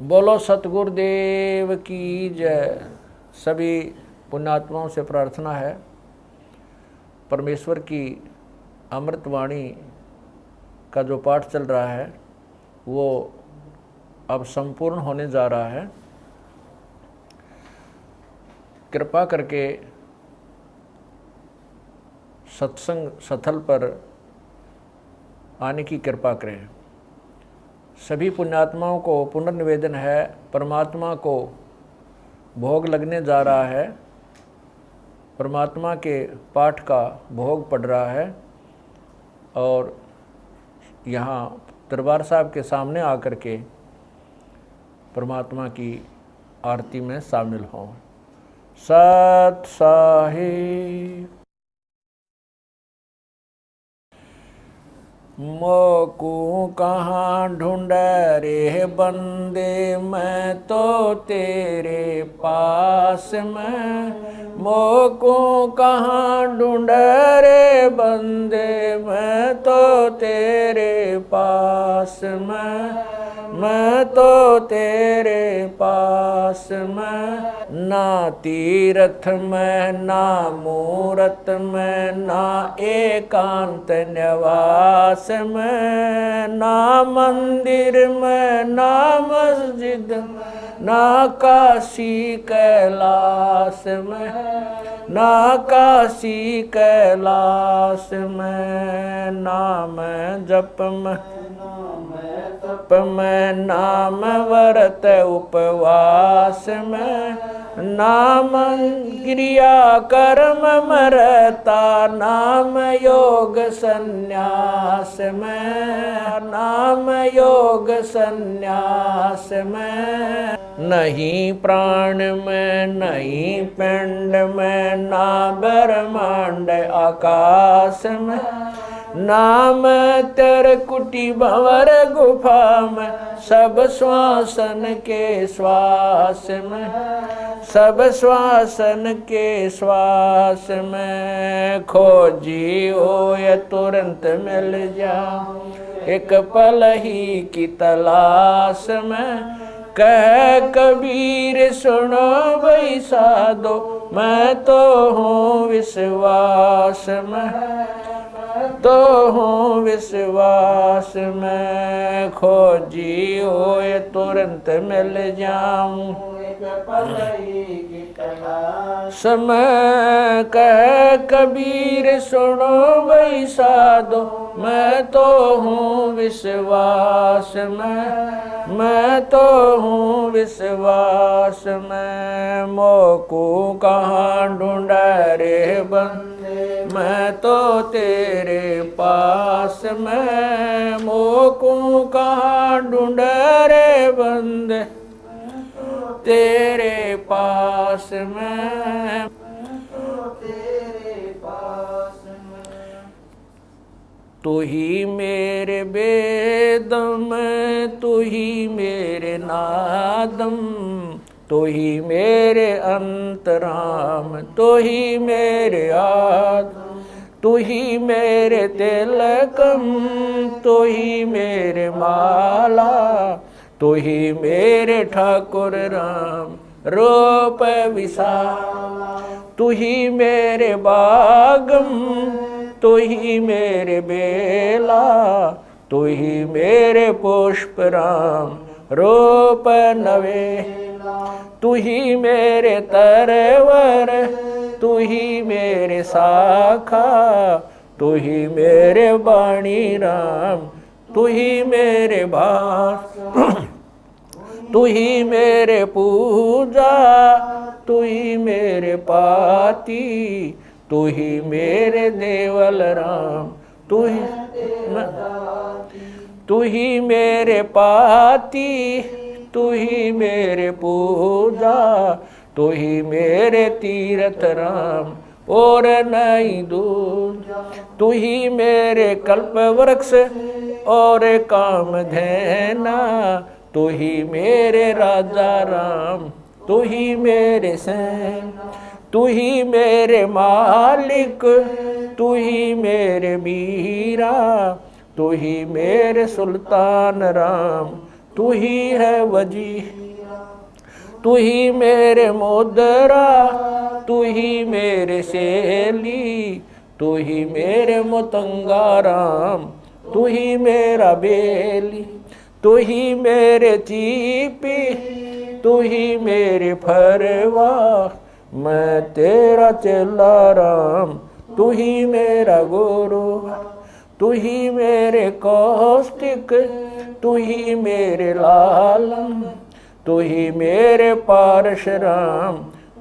बोलो सतगुरुदेव की जय। सभी पुण्यात्माओं से प्रार्थना है, परमेश्वर की अमृतवाणी का जो पाठ चल रहा है वो अब संपूर्ण होने जा रहा है। कृपा करके सत्संग स्थल पर आने की कृपा करें। सभी पुण्यात्माओं को पुनर्निवेदन है, परमात्मा को भोग लगने जा रहा है, परमात्मा के पाठ का भोग पड़ रहा है और यहाँ दरबार साहब के सामने आकर के परमात्मा की आरती में शामिल हों। सत साहिब। मोकू कहाँ ढूंढ रे बंदे, मैं तो तेरे पास में। मोकू कहाँ ढूंढ रे बंदे, मैं तो तेरे पास में। मैं तो तेरे पास में। ना तीरथ में ना मूरत में, ना एकांत निवास में, ना मंदिर में ना मस्जिद, ना काशी कैलाश में। ना काशी कैलाश में। नाम जप में में, नाम व्रत उपवास में, नाम क्रिया कर्म मरता, नाम योग संन्यास में। नाम योग संन्यास में। नहीं प्राण में नहीं पिंड में, ना ब्रह्मांड आकाश में। नाम तेरे कुटी भंवर गुफा में, सब श्वासन के श्वास में। सब श्वासन के श्वास में। खोजी हो या तुरंत मिल जा, एक पल ही की तलाश में। कह कबीर सुनो भाई साधो, मैं तो हूँ विश्वास में। तो हूँ विश्वास में। खोजी हो ये तुरंत मिल जाऊं, समय कह कबीर सुनो भाई साधो, मैं तो हूँ विश्वास में। मैं तो हूँ विश्वास में। मोकू कहाँ ढूंढ रे बंदे, मैं तो तेरे पास में। मोकू कहाँ ढूंढ रे बंदे, तेरे पास में। तू ही मेरे वेदम, तू ही मेरे नादम, तू ही मेरे अंतराम, तू ही मेरे आत्म, तू ही मेरे तिलकम, तू ही मेरे माला, तू ही मेरे ठाकुर राम रूप विशाल। तू ही मेरे बागम, तू ही मेरे बेला, तू ही मेरे पुष्प राम रूप नवेला। तू ही मेरे तरवर, तू ही मेरे शाखा, तू ही मेरे वाणी राम, तू ही मेरे भास। तू ही मेरे पूजा, तू ही मेरे पाती, तू ही मेरे देवल राम, तू ही मेरे पाती, तू ही मेरे पूजा, तू ही मेरे तीर्थ राम और नहीं दूजा। तू ही मेरे कल्प वृक्ष और काम धैना, तू ही मेरे राजा राम, तू ही मेरे सैन, तू ही मेरे मालिक, तू ही मेरे मीरा, तू ही मेरे सुल्तान राम, तू तू ही है वजीर, तू ही मेरे मोदरा, तू ही मेरे सेली, तू ही मेरे मतंगाराम, तू ही मेरा बेली, तू ही मेरे चीपी, तू ही मेरे फरवा, मैं तेरा चेला राम, तू ही मेरा गुरु, तू ही मेरे कौष्टिक, तू ही मेरे लालम, तू ही मेरे पारशुराम,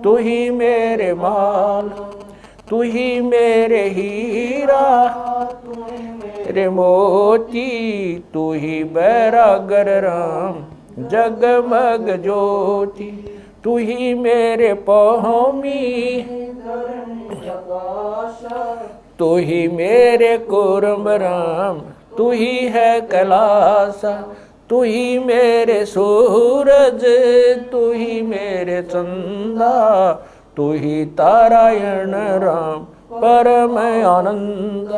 तू ही मेरे माल, तू ही मेरे हीरा, मेरे मोती, तू ही बैरागर राम, जगमग ज्योति, तू ही मेरे पौमी, तू ही मेरे कुर्म राम, तू ही है कैलासा, तू ही मेरे सूरज, तू ही मेरे चंदा, तू ही तारायण राम परम आनंद,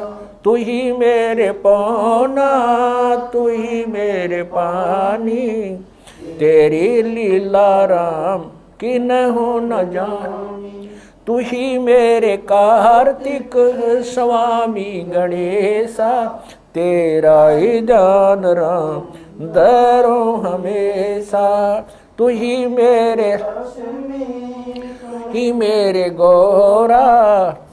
तू ही मेरे पौना, तू ही मेरे पानी, तेरी लीला राम किन्हु न जानी, तू ही मेरे कार्तिक स्वामी गणेशा, तेरा ही जान राम दरो हमेशा, तू ही मेरे गौरा,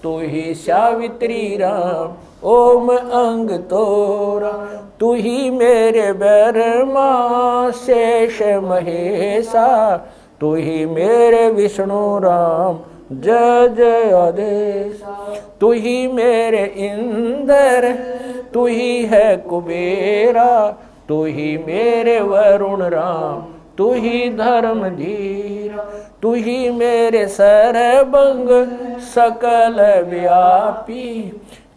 तू ही सावित्री राम ओम अंग तोरा, तू ही मेरे ब्रह्मा शेष महेशा, तू ही मेरे विष्णु राम जय जय आदेश, तू ही मेरे इंद्र, तू ही है कुबेरा, तू ही मेरे वरुण राम, तू ही धर्म धीरा, तू ही मेरे सर्वंग सकल व्यापी,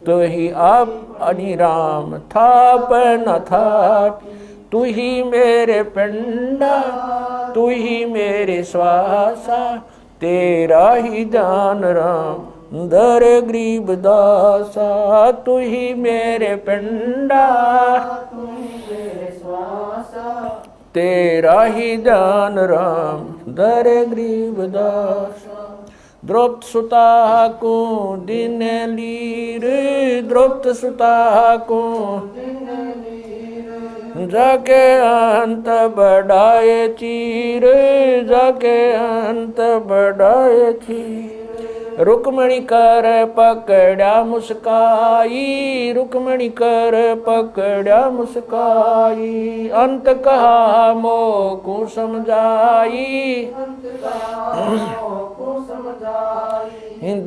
तू ही आप अनिराम थाप न थापी, तू ही मेरे पिंडा, तू ही मेरे श्वासा, तेरा ही जान राम दर गरीब दासा, तू ही मेरे पिंडा, तू ही मेरे श्वासा, तेरा ही जान राम दर गरीब दासा, द्रौपद सुता को दिन लीर, द्रौपद सुता को जाके अंत बढ़ाए चीर, जाके अंत बढ़ाए चीर, रुक्मणी कर पकड़ा मुस्काई, रुक्मणी कर पकड़ा मुस्काई, अंत कहा मोको समझाई,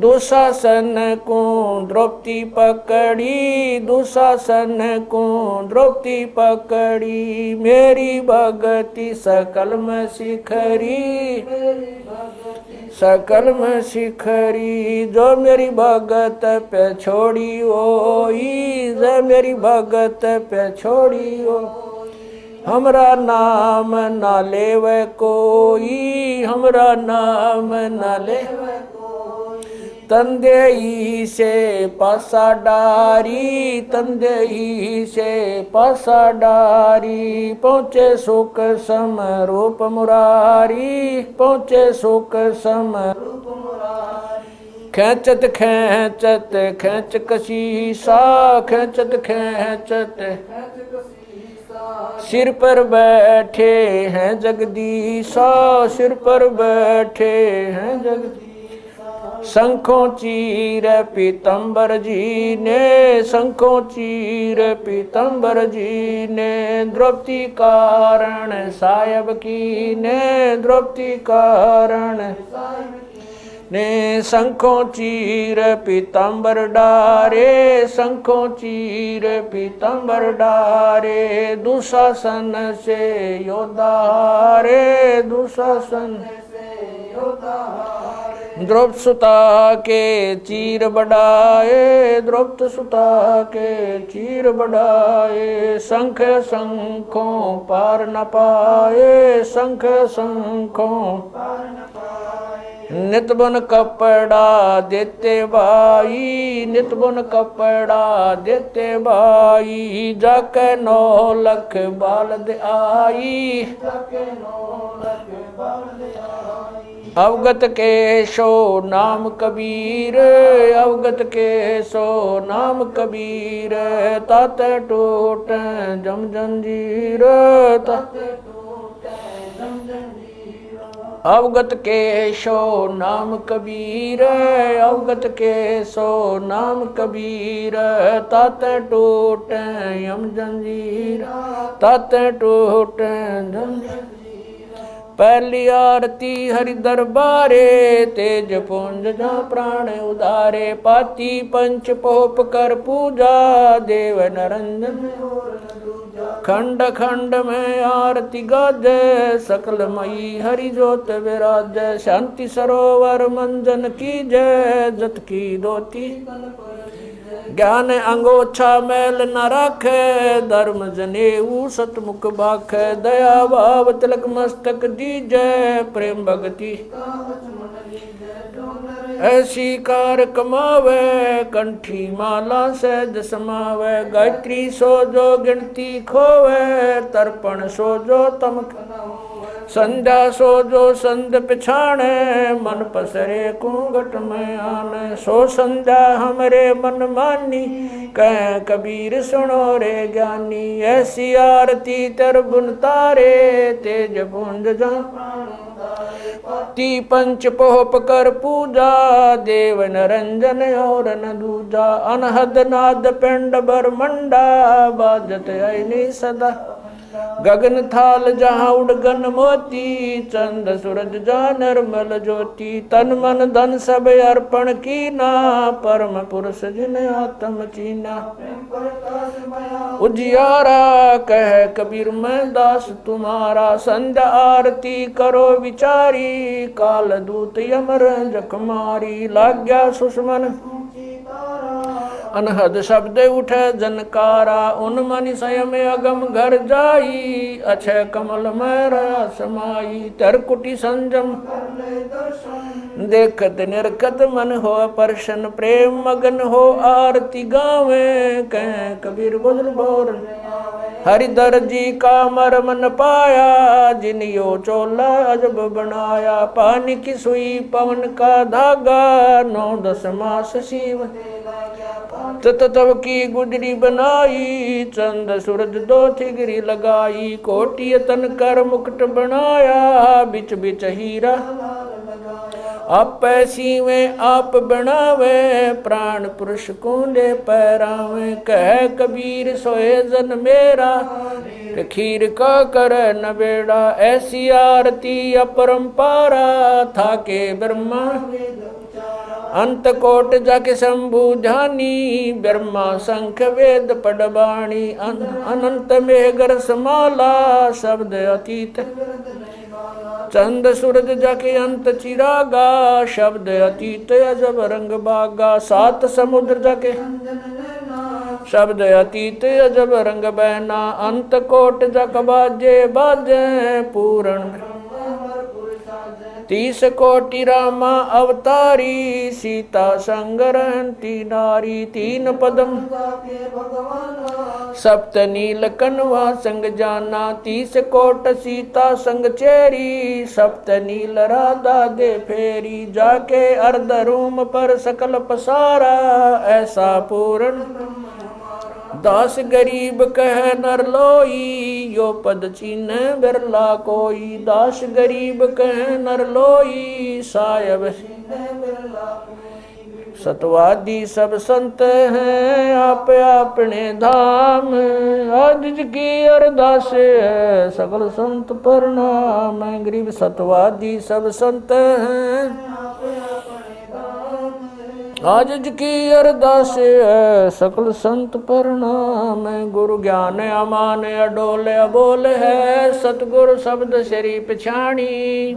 दुशासन को द्रौपदी पकड़ी, दुशासन को द्रौपदी पकड़ी, मेरी भगति सकल में शिखरी, सकल में शिखरी, जो मेरी भगत पे छोड़ी ओई, जो मेरी भगत पे छोड़ी ओ, हमरा नाम ना लेवे कोई, हमरा नाम ना लेवे कोई, तंदेई से पासा डारी, तंदेई से पासा डारी, पहुँचे सुख सम रूप मुरारी, पहुँचे सुख सम रूप मुरारी, खेचत खेचत खेच कशीसा, खेचत खेचत सिर पर बैठे हैं जगदीशा, सिर पर बैठे हैं जगदीशा, शंखों चीर पीतम्बर जी ने, शंखों चीर पीतम्बर जी ने, द्रौपदी कारण सायब की ने, द्रौपदी कारण ने, शंखों चीर पीतम्बर डारे, शंखों चीर पीतम्बर डारे, दुशासन से योद्धा हारे, दुशासन से योद्धा हारे, द्रौपद सुता के चीर बढ़ाए, द्रौपद सुता के चीर बढ़ाए, शंख शंखों पार न पाए, शंख शंखों पार न पाए, नित बुन कपड़ा देते भाई, नित बुन कपड़ा देते भाई, जाके 9 लख बालद आई, अवगत के सो नाम कबीर, अवगत के सो नाम कबीर, तात टूट जम जंजीर, अवगत के सो नाम कबीर, अवगत के सो नाम कबीर, तात टूट यम जंजीर, तात टूट जंजीर। पहली आरती हरि दरबारे, तेज पुंज जा प्राण उदारे, पाती पंच पोप कर पूजा, देव नरंजन खंड खंड में आरती गाजे, सकल मई हरि जोत विराज, शांति सरोवर मंजन की जय, जत की दोती ज्ञान अंगोछा मैल न राखे, धर्म जनेऊ सतमुख बाखे, दया भाव तिलक मस्तक दीजय, प्रेम भगति ऐसी कार कमावे, कंठी माला सहज समावे, गायत्री सो जो गिनती खोवे, तर्पण सो जो तम संध्या सो जो संध पिछाणे, मन पसरे कुंगट में आने, सो संध्या हमरे मन मानी, कह कबीर सुनो रे ज्ञानी, ऐसी आरती तर बुन तारे, तेज पुंज जा ती पंच पोप कर पूजा, देव नरंजन और न दूजा, अनहद नाद पिंड बरमंडा, बाजत ऐनी सदा गगन थाल जहाँ उड़गन मोती, चंद सूरज जा निर्मल ज्योति, तन मन धन सब अर्पण कीना, परम पुरुष जिन आत्म चीना, उजियारा कह कबीर मैं दास तुम्हारा, संध्या आरती करो विचारी, काल दूत यमर जखमारी, लाग्या सुषमन अनहद शब्द उठे जनकारा, उन मनि स्वयं अगम घर जाई, अक्षय कमल में रहा समाई, तरकुटी संजम देखत निरखत मन हो परशन, प्रेम मगन हो आरती गावे, कह कबीर बुझल बोर हरिधर जी का मरम न पाया, जिन यो चोला अजब बनाया, पानी की सुई पवन का धागा, 9-10 मास शिव तब की गुजरी बनाई, चंद सूरज 2 थिगरी लगाई, कोटि तन कर मुकुट बनाया, बिच बिच हीरा आप ऐसी में आप बनावे, प्राण पुरुष कुंडे पैरावे, कह कबीर सोए जन मेरा, खीर का कर न बेड़ा, ऐसी आरती अपरंपारा, था के ब्रह्मा अंत कोट जाके शंभु जानी, ब्रह्मा शंख वेद पडबाणी, अनंत मेघर समाला, शब्द अतीत चंद सूरज जाके अंत चिरागा, शब्द अतीत अजब रंग बागा, 7 समुद्र जाके शब्द अतीत अजब रंग बहना, अंत कोट जक बाजे बाजे, पूर्ण 30 कोटि रामा अवतारी, सीता संग रहती नारी, 3 पदम सप्त नील कनवा संग जाना, 30 कोट सीता संग चेरी, सप्त नील राधा दे फेरी, जाके अर्ध रूम पर सकल पसारा, ऐसा पूर्ण दास गरीब कह नर लोई, यो पद चीन बिरला कोई, दास गरीब कह नर लोई, सायब सतवादी सब संत हैं, आप अपने धाम, आज की अरदास है सकल संत प्रणाम, गरीब सतवादी सब संत हैं, आज की अरदास है सकल संत प्रणाम, गुरु ज्ञान अमान अडोल अबोल है, सतगुरु शब्द श्री पिछाणी,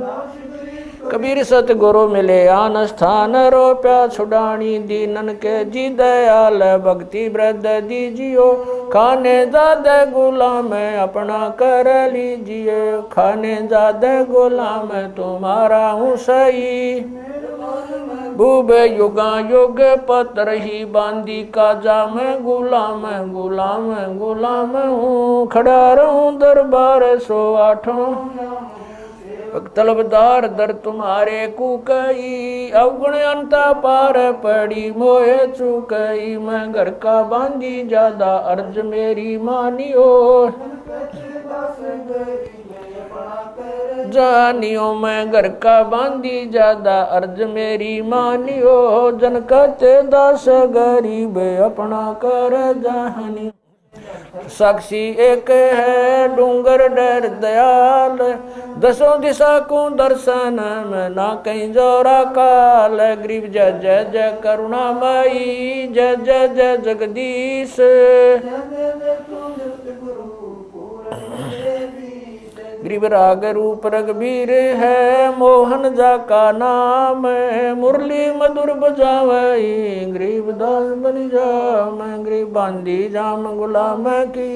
कबीर सतगुरु मिले आन स्थान रोप्या छुड़ानी दीनन के जी दयाल भक्ति वृद्ध दीजियो खाने ज्यादा गुलाम अपना कर लीजिए खाने ज्यादा गुलाम तुम्हारा हूँ सही भूब युगा युग पत्र ही बांदी का जाम गुलाम गुलाम गुलाम हूँ खड़ा रहूं दरबार 108 तलबदार दर तुम्हारे कुकई अवगुण अंता पार पड़ी मोहे चुकई मैं घर का बांधी ज्यादा अर्ज मेरी मानियो जानियो मैं घर का बांधी ज्यादा अर्ज मेरी मानियो जन कहते दास गरीब अपना कर जानी साक्षी एक है डूंगर डर दयाल दसों दिशा को दर्शन में ना कहीं जोरा काल गरीब जय जय जय करुणामयी जय जय जय जगदीश गरीब राग रूप रघुबीर है मोहन जा का नाम मुरली मधुर बजावई गरीब दास बन जाम गरीब बांधी जाम गुलाम की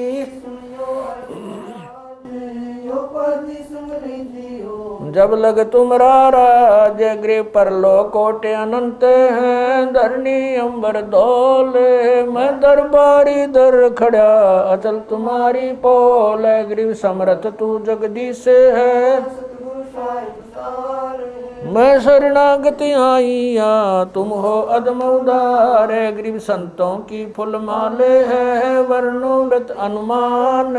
जब लग तुमरा राज गृह पर लो कोटे अनंत हैं धरनी अंबर दौल मैं दरबारी दर खड़ा अचल तुम्हारी पोल गरीब समर्थ तू जगदीश है मैं शरणागति आईया तुम हो अदम उदार गरीब संतों की फुल माले है वर्णों व्रत अनुमान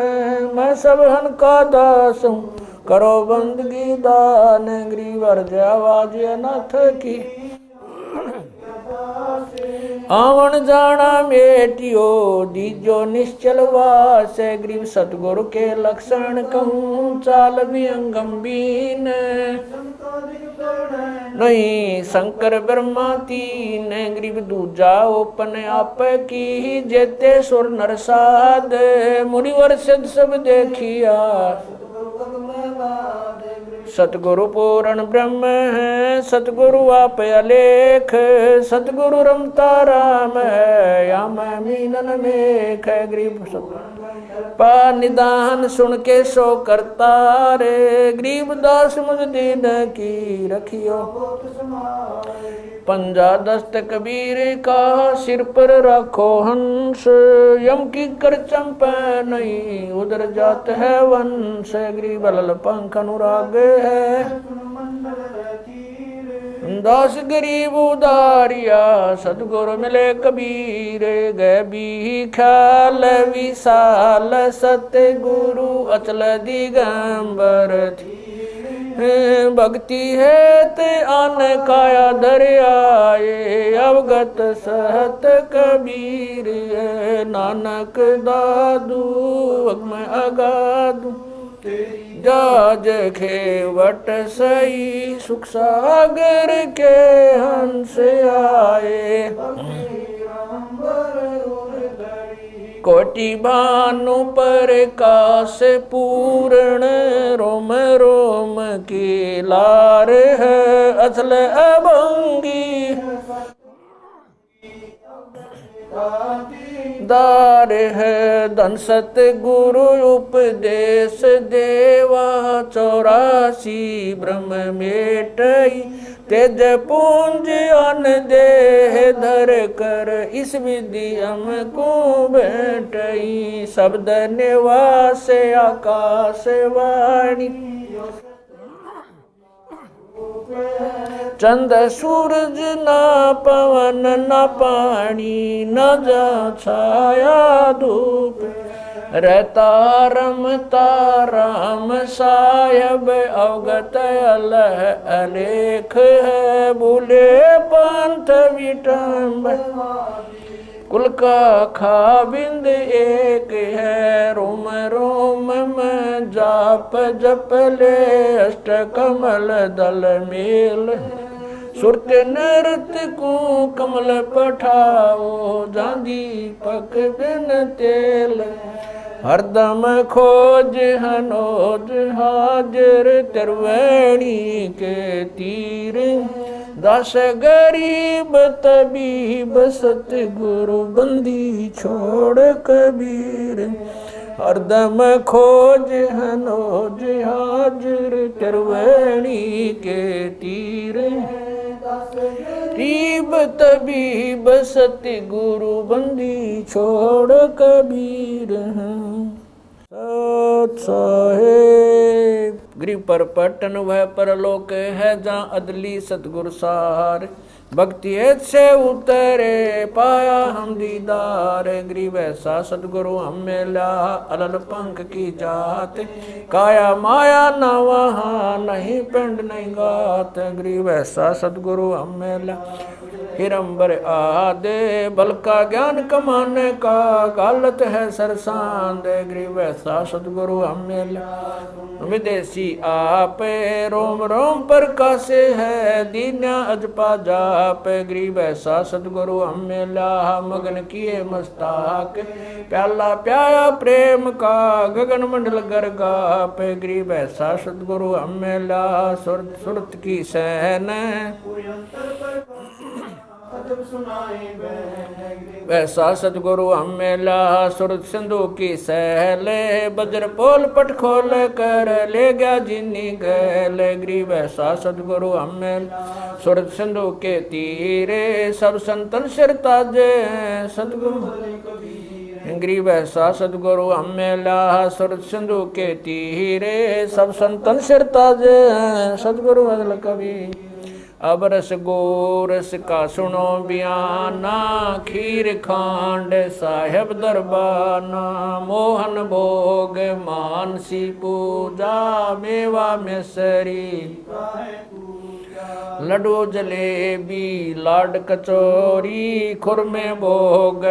मैं सब हन का दास हूँ करो बंदगी दान गरीब अर्ज आवाज अनाथ की आवन जाना मेटियो दीजो निश्चल वास गरीब सतगुरु के लक्षण कहूँ चाल भी गंभीर नहीं शंकर ब्रह्मा तीन गरीब दूजा ओपन आप की जेते सुर नरसाद मुनिवर सिद्ध सब देखिया सतगुरु पूर्ण ब्रह्म है सतगुरु आप अलेख सतगुरु रमता राम है या मैं मीनन मेख गरीब पा निदान सुन के सो करता रे गरीब दास मुझ दीन की रखियो पंजा दस्त कबीर का सिर पर रखो हंस यम की कर चंपा नहीं उधर जात है वंश गरीब लल पंख अनुराग है दास गरीब उदारिया सतगुरु मिले कबीर गए भी ख्याल विशाल सत्य गुरु अचल दिगंबर थी भक्ति है ते आन काया दरियाए अवगत सहत कबीर नानक दादू मैं अगादू जाज खेवट सही सुख सागर के हंस आए कोटि भानु पर काश पूर्ण रोम रोम की लार है असल अभंगी दार है धन सत गुरु उपदेश देवा 84 ब्रह्म मेटई तेज पूंज अन देह धर कर इस विधि हमको बैठई शब्द निवास आकाश वाणी चंद सूरज ना पवन न पानी न जा छाया धूप रहता रमता राम साहब अवगत अलह अलेख है भूले पंथ विटम्ब कुल का खाबिंद एक है रोम रोम में जाप जप ले अष्ट कमल दल मेल सुरत नृत्य को कमल पठाओ जांदी पक बिन तेल हरदम खोज हनोज हाजिर त्रिवेणी के तीर दस गरीब तबीब सतगुरु बंदी छोड़ कबीर हरदम खोज हनोज हाजिर त्रिवेणी के तीर गरीब तबीब सतगुरु बंदी छोड़ कबीर सत साहेब गरीब पर पटन वह परलोक है जहाँ अदली सतगुरु सार भक्ति से उतरे पाया हम दीदार गरीब ऐसा सतगुरु हम मिला अलल पंख की जात काया माया न वहाँ नहीं पिंड नहीं गात गरीब ऐसा सतगुरु हम मिला हिरंबर आदे बल का ज्ञान कमाने का गालत है सरसांद गरीब ऐसा सतगुरु हम मिला विदेशी आप रोम रोम पर कासे है दीन्या अजपा जाप गरीब ऐसा सतगुरु हम मिला मगन किए मस्ताक प्याला प्याया प्रेम का गगन मंडल गरगाप गरीब ऐसा सतगुरु हम मिला सुरत सुरत की सहन वैसा सतगुरु हम मिला सुरत सिंधु की सहले बज्र पोल पट खोल कर ले गया जिन्नी गैल गरीब ऐसा सतगुरु हम मिला सुरत सिंधु के तीरे सब संतन सिर ताजे सतगुरु गरीब ऐसा सतगुरु हम मिला सुरत सिंधु के तीरे सब संतन सिर ताजे सतगुरु अदल कबीर अब रस गोरस का सुनो बयाना खीर खांड साहेब दरबाना मोहन भोग मानसी पूजा मेवा मिसरी लड्डू जलेबी लाड कचौरी खुरमे भोग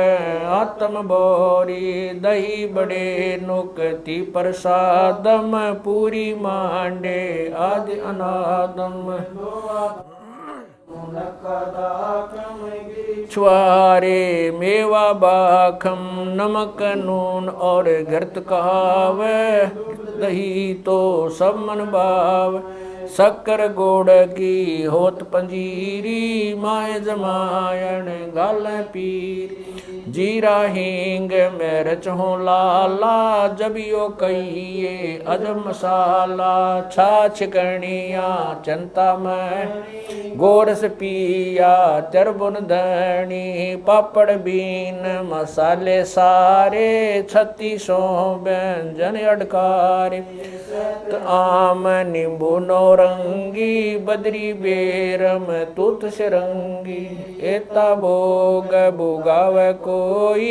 आत्म बोरी दही बड़े नुकती प्रसादम पूरी मांडे आदि अनादम छुआरे मेवा बाखम नमक नून और घृत कहाव दही तो सब मन भाव शक्कर गोड़ की होत पंजीरी माए जमायण गाल पीर जीरा हींग मिर्च हो लाला जबियो कहिए अजब मसाला छाछ कणिया चंता में गोरस पिया तिरबुन धनी पापड़ बीन मसाले सारे 3600 व्यंजन अडकारे आम नींबू नौरंगी बदरी बेरम तुत सिरंगी एता भोग भुगाव कोई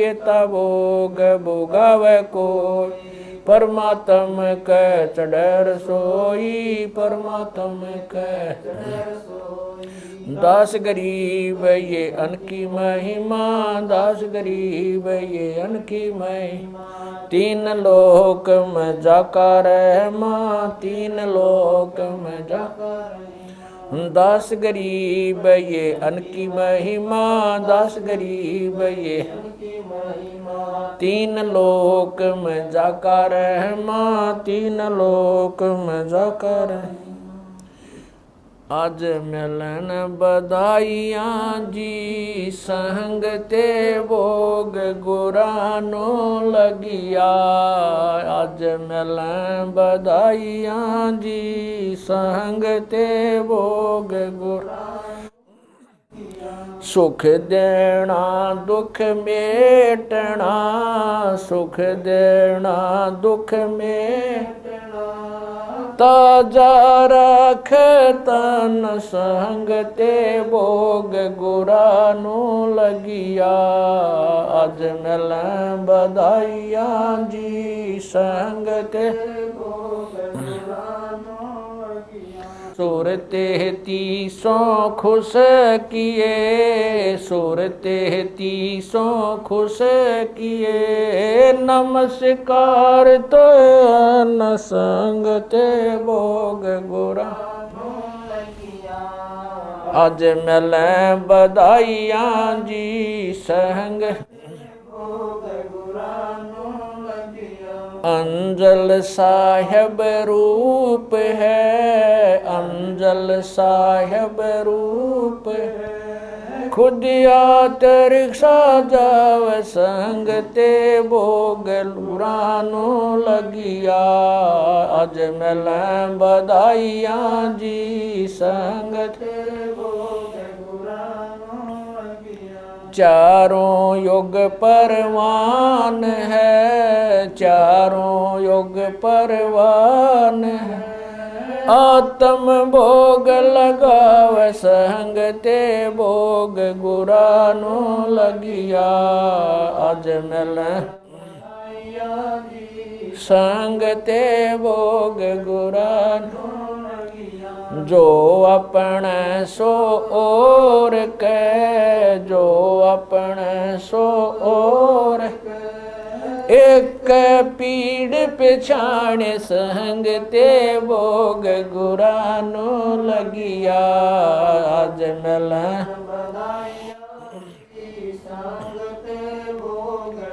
एता भोग भुगाव कोई परमात्म कै चढ़र सोई परमात्म कै दास गरीब ये अनकी महिमा दास गरीब ये अनकी महिमा तीन लोक में जाका रहमा तीन लोक में जाका दास गरीब ये अनकी महिमा दास गरीब ये तीन लोक में जाका रहमा तीन लोक में जाका रहमा आज मिलन बधाइयाँ जी संग ते भोग गुरानो लगिया आज मिलन बधाइयाँ जी संग ते भोग गुरानो सुख देना दुख मेटना सुख देना दुख मेटना ताजा रख तन संग ते भोग गुरानो लगिया आज मिल बधाइया जी संग ते सूरते 300 खुश किए सूरते 300 खुश किए नमस्कार तो न संग ते भोग गुरा आज मिल बधाइयाँ जी संग भोग गुरा अंजल साहिब रूप है, अंजल साहिब रूप है। खुद आत रिक्शा जाव संग ते भोग लुरानो लगिया। अज मिल बधाइयाँ जी संग ते भोग लुरानो लगिया। चारों युग परवान है, चारों युग परवान है। आत्म भोग लगाव संग ते भोग गुरानो लगिया। अज मिल संग ते भोग गुरानो लगिया। जो अपने सो और के, जो अपने सो और एक पीड़ पिछाण संग ते भोग गुरानो लगिया। आज मिल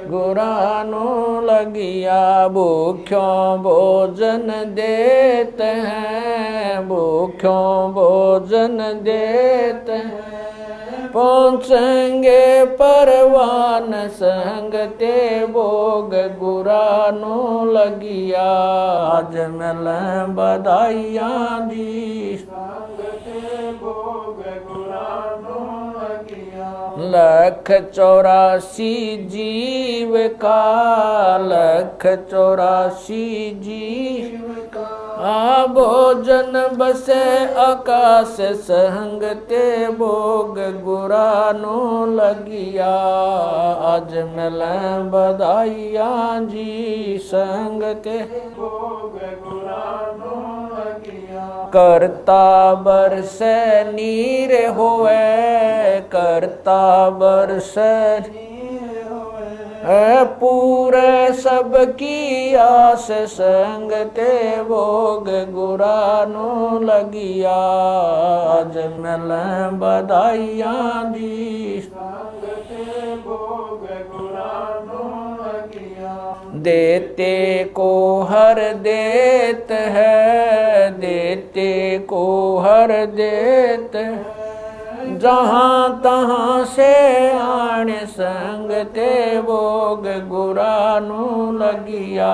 गुरानो लगिया। भूख्यों भोजन देते हैं, भूख्यों भोजन देते हैं। पहुँचेंगे परवान संग ते भोग गुरानो लगिया। आज मिल बधाइयाँ जी संग ते भोग गुरानो लगिया। 184 जीव का, 184 जीव का। भोजन बसे आकाश संग ते भोग गुरानो लगिया। आज मिल बधाइयाँ जी संग ते भोग गुरानो लगिया। करता बरसे नीर होवे, करता बरसे पूरे सबकी आस संग ते भोग गुरानो लगिया। आज मिल बधाइयाँ जी संग ते भोग गुरानो लगिया। देते को हर देत है, देते को हर देत है। जहाँ तहाँ से आण संग ते भोग गुरानो लगिया।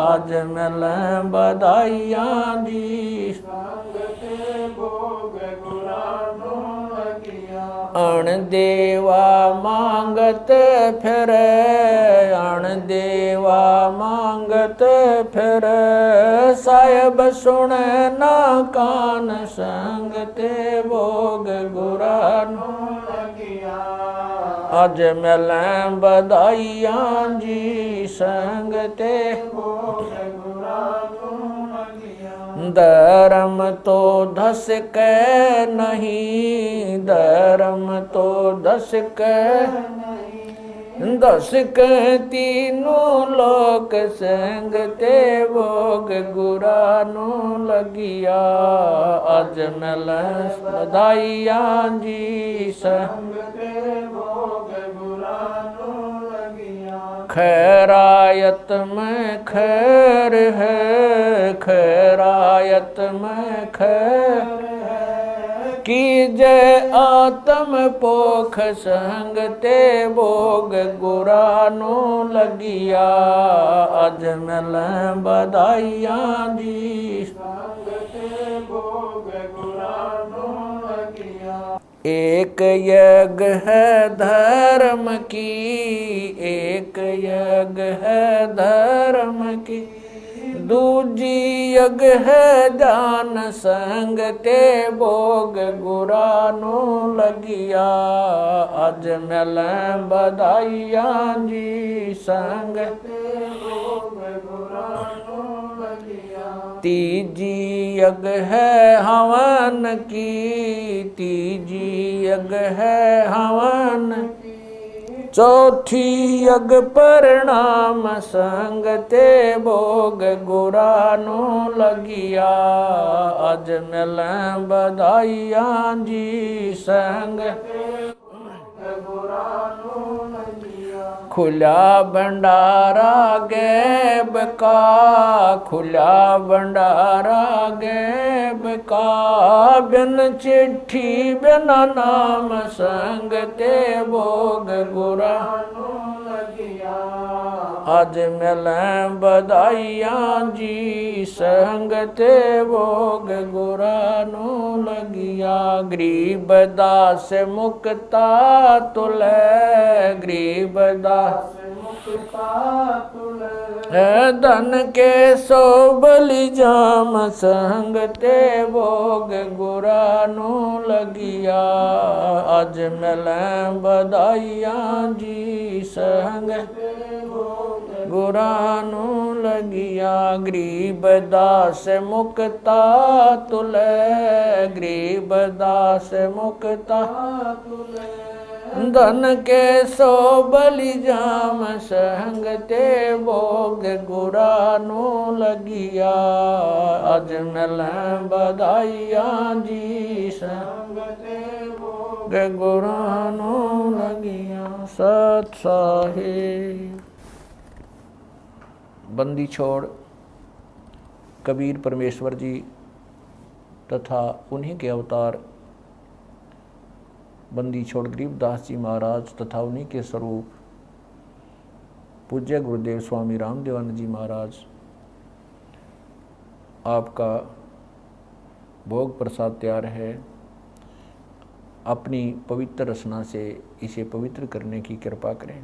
आज मिल बधाइयाँ जी संग ते भोग गुरानो लगिया। अण देवा मांगत फिर, अण देवा मांगत फिर। साहिब सुने ना कान संग ते भोग गुरानो लगिया। आज मिल बधाइयाँ जी संग ते भोग गुरानो लगिया। धर्म तो धस के नहीं, धर्म तो धस के नहीं। दस के तीनों लोक संग ते भोग गुरानो लगिया। आज मिल बधाइयाँ जी संग ते भोग गुरानो लगिया। खैरायत में खैर है, खैरायत में खैर की जय आत्म पोख संग ते भोग गुरानो लगिया। आज मिल बधाइयाँ जी संग ते भोग गुरानो लगिया। एक यज्ञ है धर्म की, एक यज्ञ है धर्म की। दूजी यज्ञ है दान संग ते भोग गुरानो लगिया। आज मिल बधाइयाँ जी संग ते भोग गुरानो लगिया। तीजी यज्ञ है हवन की, तीजी यज्ञ है हवन की। चौथी यज्ञ परिणाम संग ते भोग गुरानो लगिया। आज मिल बधाइयाँ जी संग ते भोग गुरानो लगिया। खुला भंडारा गैब का, खुला भंडारा गैब का, बिन चिट्ठी बिना नाम संग ते भोग गुरा लगिया। आज मिलें बधाइयाँ जी संग ते भोग गुरा नो लगिया। गरीब दास मुक्ता तुले, गरीब दास मुक्ता तुले, धन के सो बलि जाम संग ते भोग गुरा नो लगिया। आज मिलें बधाइयाँ जी संग गुरा नो लगिया। गरीब दास मुक्ता तुले, गरीब दास मुक्ता तुले, धन के सो बलि जाम संग ते भोग गुरा नो लगिया। आज मिलें बधाइयाँ जी संग ते भोग गुरा नो लगिया। सत साहिब। बंदी छोड़ कबीर परमेश्वर जी तथा उन्हीं के अवतार बंदी छोड़ गरीबदास जी महाराज तथा उन्हीं के स्वरूप पूज्य गुरुदेव स्वामी रामदेवानंद जी महाराज, आपका भोग प्रसाद तैयार है। अपनी पवित्र रचना से इसे पवित्र करने की कृपा करें।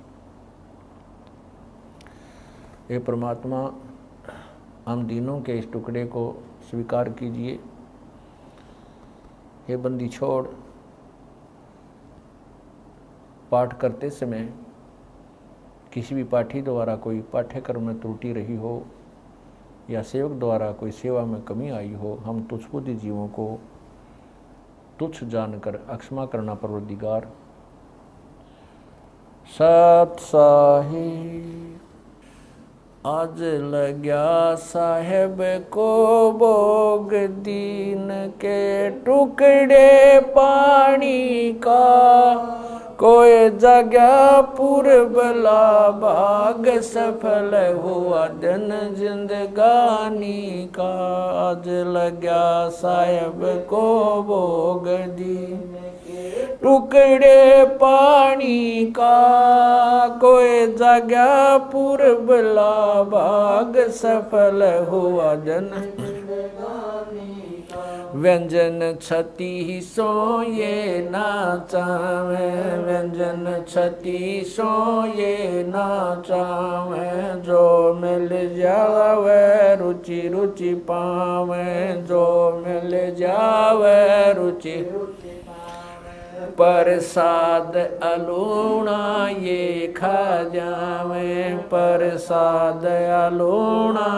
हे परमात्मा, हम दीनों के इस टुकड़े को स्वीकार कीजिए। हे बंदी छोड़ पाठ करते समय किसी भी पाठी द्वारा कोई पाठ्यक्रम में त्रुटि रही हो या सेवक द्वारा कोई सेवा में कमी आई हो, हम तुच्छबुद्धि जीवों को तुच्छ जानकर अक्षमा करना परवरदिगार। सत साहिब। आज लग्या साहेब को भोग दीन के टुकड़े पानी का, कोई जगह पूर्वला भाग सफल हुआ दिन जिंदगानी का। आज लग्या साहेब को भोग दीन टुकड़े पानी का, कोई जगह पूर्वला भाग सफल हुआ जन व्यंजन छती सो ये नाचावे, व्यंजन छती सो ये नाचावे, जो मिल जावे रुचि रुचि पावे, जो मिल जावे रुचि प्रसाद अलूणा ये खा जावे, प्रसाद अलूणा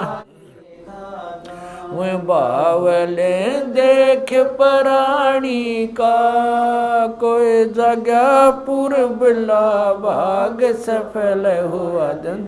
वे बावले देख प्राणी का, कोई जगह पूर्वला भाग सफल हुआ दिन।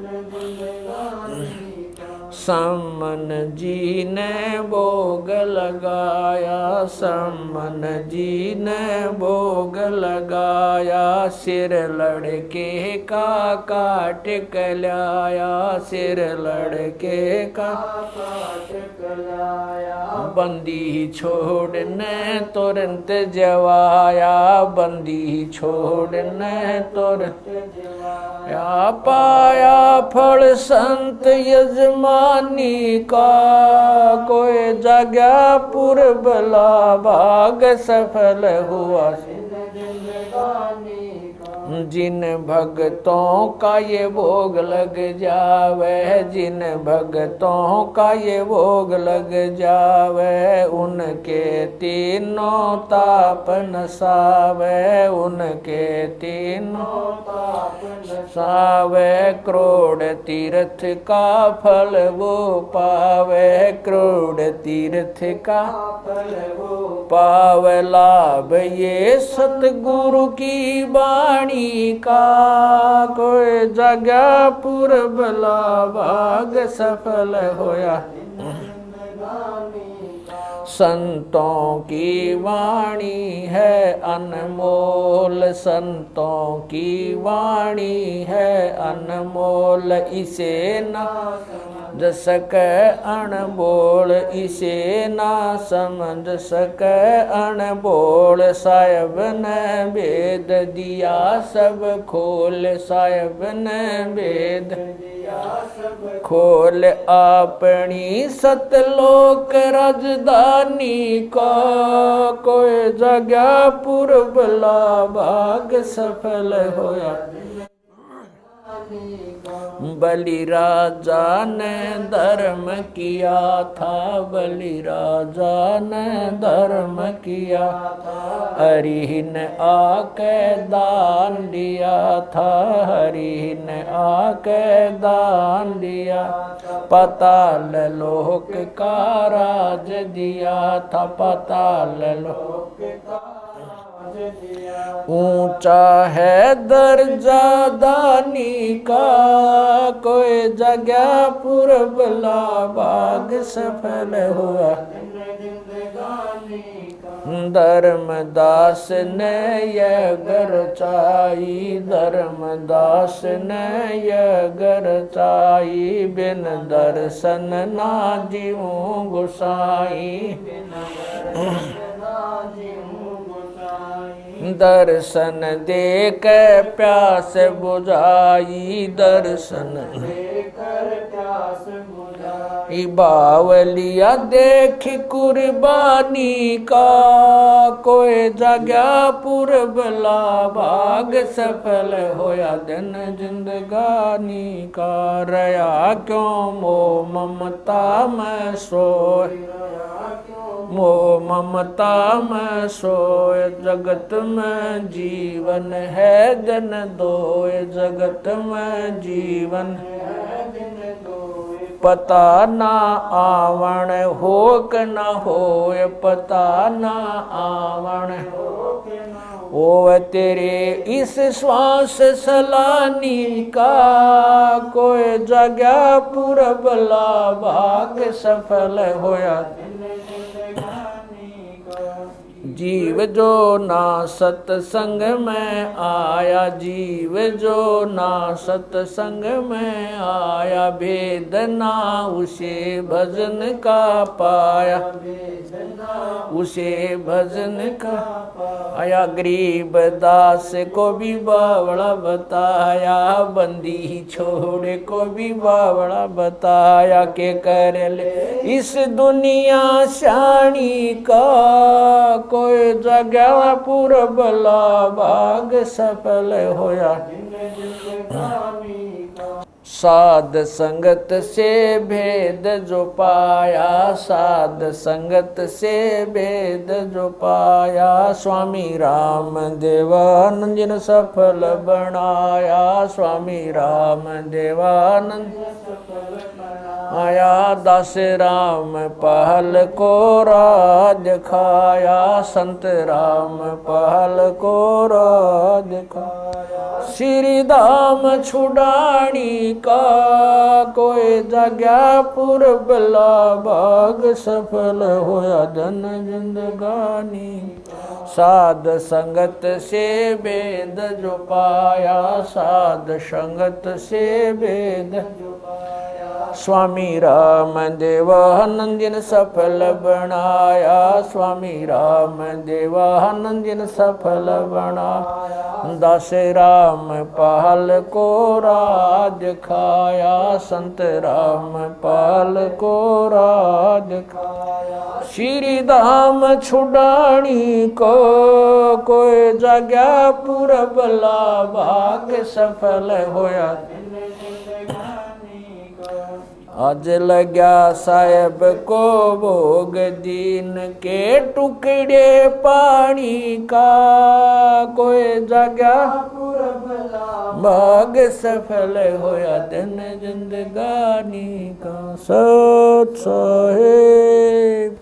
सम्मन जी ने भोग लगाया, सम्मन जी ने भोग लगाया, सिर लड़के का काट कलाया, सिर लड़के का काट कलाया। बंदी छोड़ने तुरंत जवाया, बंदी छोड़ने तुरंत जवाया, पाया फल संत यजमानी का, कोई जगह पूर्वला भाग सफल हुआ जिन भक्तों का ये भोग लग जावे, जिन भक्तों का ये भोग लग जावे, उनके तीनों ताप नसावे, उनके तीनों ताप नसावे। करोड़ तीर्थ का फल वो पावे, करोड़ तीर्थ का फल वो पावे। लाभ ये सतगुरु की वाणी का, कोई जगह पूर्वला भाग सफल होया। संतों की वाणी है अनमोल, संतों की वाणी है अनमोल, इसे ना समझ सके अनबोल, इसे ना समझ सके अनबोल। साहिब ने भेद दिया सब खोल, साहिब ने भेद खोल, अपनी सतलोक राजधानी का कोई जगह पुरबला भाग सफल होया। बलि राजा ने धर्म किया था, बलि राजा ने धर्म किया, हरि ने आके दान दिया था, हरि ने आके दान दिया। पाताल लोक का राज दिया था, पाताल लोक का ऊंचा है दर्जा दानी का, कोई जगह पुरबला भाग सफल हुआ। धर्मदास ने यह गरचाई, धर्मदास ने यह गरचाई, बिन दर्शन ना जीऊं गोसाई। दर्शन देख प्यास बुझाई, दर्शन देकर प्यास बुझाई। बावलिया देख कुर्बानी का, कोई जगह पुरबला भाग सफल होया दिन जिंदगानी का। रया क्यों मोह ममता में सोए, मोह ममता में सोए, जगत में जीवन है दिन दोए, जगत में जीवन है दिन दोए। पता ना आवण हो के न होए, पता ना आवण ओ तेरे इस श्वास सलानी का, कोई जगह पुरबला भाग सफल होया। जीव जो ना सत्संग में आया, जीव जो ना सत्संग में आया, भेद ना उसे भजन का पाया, उसे भजन का आया। गरीब दास को भी बावड़ा बताया, बंदी छोड़े को भी बावड़ा बताया, के कर ले इस दुनिया शानी का, कोई जगह पुरबला भाग सफल होया। साध संगत से भेद जो पाया, साध संगत से भेद जो पाया, स्वामी राम देवानंद जिन सफल बनाया, स्वामी राम देवानंद आया। दास राम पहल को राज खाया, संत राम पहल को राज खाया। श्री धाम छुड़ानी का, कोई जगह पुरबला भाग सफल होया धन जिंदगानी। साध संगत से भेद जो पाया, साध संगत से भेद जो पाया, स्वामी राम देवानंद जिन सफल बनाया, स्वामी राम देवानंद जिन सफल बनाया। दास राम पहल को राज खाया, संत राम पहल को राज खाया। श्री धाम छुड़ानी को, कोई जगह पुरबला भाग सफल होया। आज लग्या साहेब को भोग दीन के टुकड़े पानी का, कोई जगह भाग सफल होया दिन जिंदगानी का। सत साहेब।